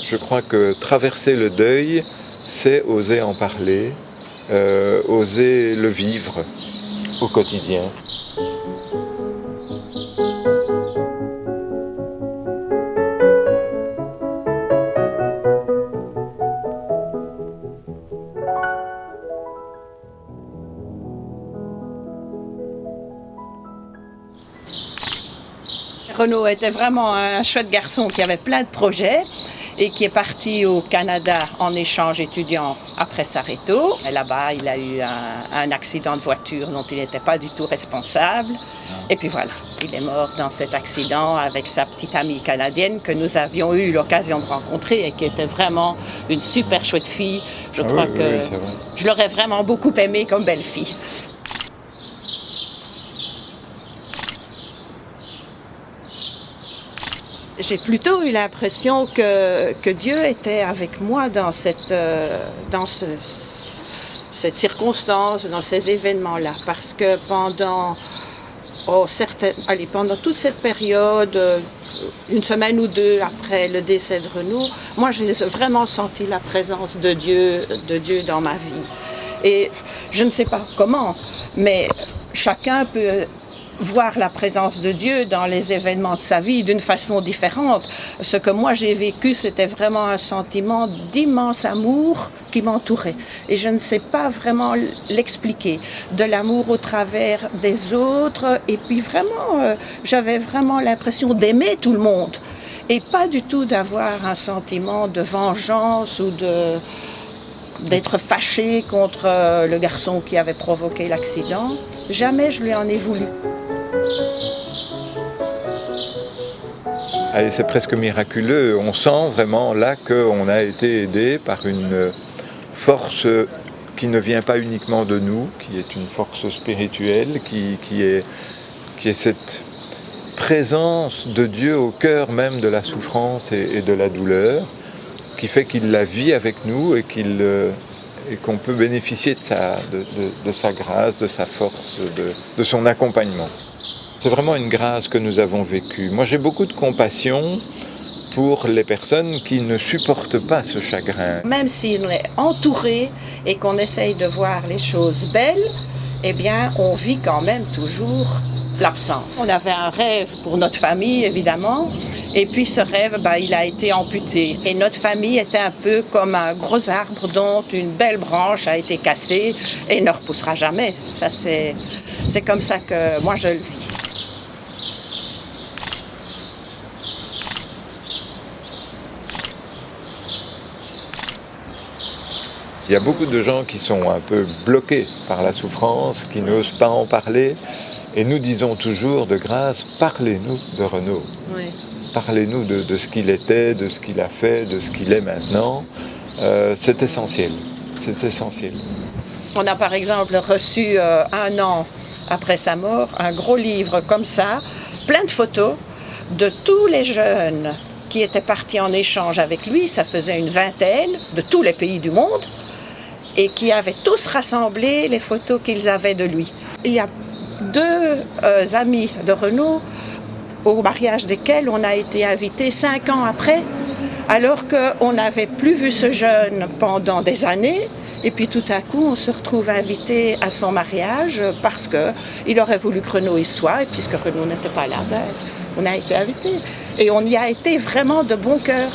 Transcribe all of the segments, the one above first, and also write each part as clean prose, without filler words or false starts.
Je crois que traverser le deuil, c'est oser en parler, oser le vivre au quotidien. Renaud était vraiment un chouette garçon qui avait plein de projets et qui est parti au Canada en échange étudiant après sa réto. Et là-bas, il a eu un accident de voiture dont il n'était pas du tout responsable. Et puis voilà, il est mort dans cet accident avec sa petite amie canadienne que nous avions eu l'occasion de rencontrer et qui était vraiment une super chouette fille. Je crois que je l'aurais vraiment beaucoup aimée comme belle-fille. J'ai plutôt eu l'impression que Dieu était avec moi dans cette circonstance, dans ces événements-là. Parce que pendant toute cette période, une semaine ou deux après le décès de Renaud, moi j'ai vraiment senti la présence de Dieu dans ma vie. Et je ne sais pas comment, mais chacun peut voir la présence de Dieu dans les événements de sa vie d'une façon différente. Ce que moi j'ai vécu, c'était vraiment un sentiment d'immense amour qui m'entourait. Et je ne sais pas vraiment l'expliquer. De l'amour au travers des autres. Et puis vraiment, j'avais vraiment l'impression d'aimer tout le monde. Et pas du tout d'avoir un sentiment de vengeance ou d'être fâché contre le garçon qui avait provoqué l'accident. Jamais je lui en ai voulu. Allez, c'est presque miraculeux. On sent vraiment là qu'on a été aidé par une force qui ne vient pas uniquement de nous, qui est une force spirituelle, qui est cette présence de Dieu au cœur même de la souffrance et de la douleur, qui fait qu'il la vit avec nous et qu'on peut bénéficier de sa grâce, de sa force, de son accompagnement. C'est vraiment une grâce que nous avons vécue. Moi, j'ai beaucoup de compassion pour les personnes qui ne supportent pas ce chagrin. Même si on est entouré et qu'on essaye de voir les choses belles, eh bien, on vit quand même toujours l'absence. On avait un rêve pour notre famille, évidemment, et puis ce rêve, il a été amputé. Et notre famille était un peu comme un gros arbre dont une belle branche a été cassée et ne repoussera jamais. Ça, c'est comme ça que moi je le vis. Il y a beaucoup de gens qui sont un peu bloqués par la souffrance, qui n'osent pas en parler. Et nous disons toujours de grâce, parlez-nous de Renaud. Oui. Parlez-nous de ce qu'il était, de ce qu'il a fait, de ce qu'il est maintenant. C'est essentiel. C'est essentiel. On a par exemple reçu 1 an après sa mort un gros livre comme ça, plein de photos de tous les jeunes qui étaient partis en échange avec lui. Ça faisait une vingtaine de tous les pays du monde et qui avaient tous rassemblé les photos qu'ils avaient de lui. Il y a 2 amis de Renaud au mariage desquels on a été invités 5 ans après, alors qu'on n'avait plus vu ce jeune pendant des années. Et puis tout à coup, on se retrouve invité à son mariage parce qu'il aurait voulu que Renaud y soit. Et puisque Renaud n'était pas là, on a été invités. Et on y a été vraiment de bon cœur.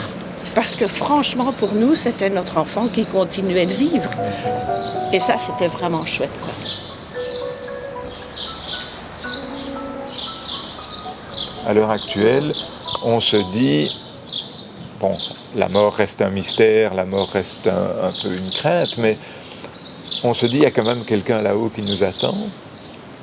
Parce que franchement, pour nous, c'était notre enfant qui continuait de vivre. Et ça, c'était vraiment chouette, quoi. À l'heure actuelle, on se dit, bon, la mort reste un mystère, la mort reste un peu une crainte, mais on se dit, il y a quand même quelqu'un là-haut qui nous attend.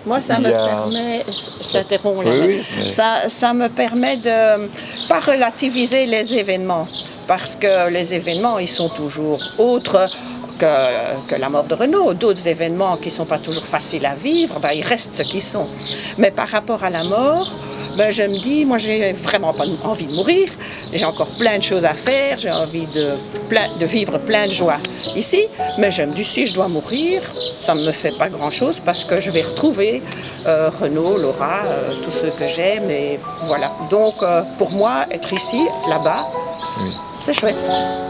Moi, ça me permet, je t'interromps là, mais... ça me permet de pas relativiser les événements, parce que les événements, ils sont toujours autres que la mort de Renaud. D'autres événements qui ne sont pas toujours faciles à vivre, ils restent ce qu'ils sont. Mais par rapport à la mort, je me dis, moi, j'ai vraiment pas envie de mourir. J'ai encore plein de choses à faire. J'ai envie de vivre plein de joie ici. Mais je me dis, si je dois mourir, ça ne me fait pas grand-chose parce que je vais retrouver Renaud, Laura, tous ceux que j'aime. Et voilà. Donc, pour moi, être ici, là-bas, c'est chouette.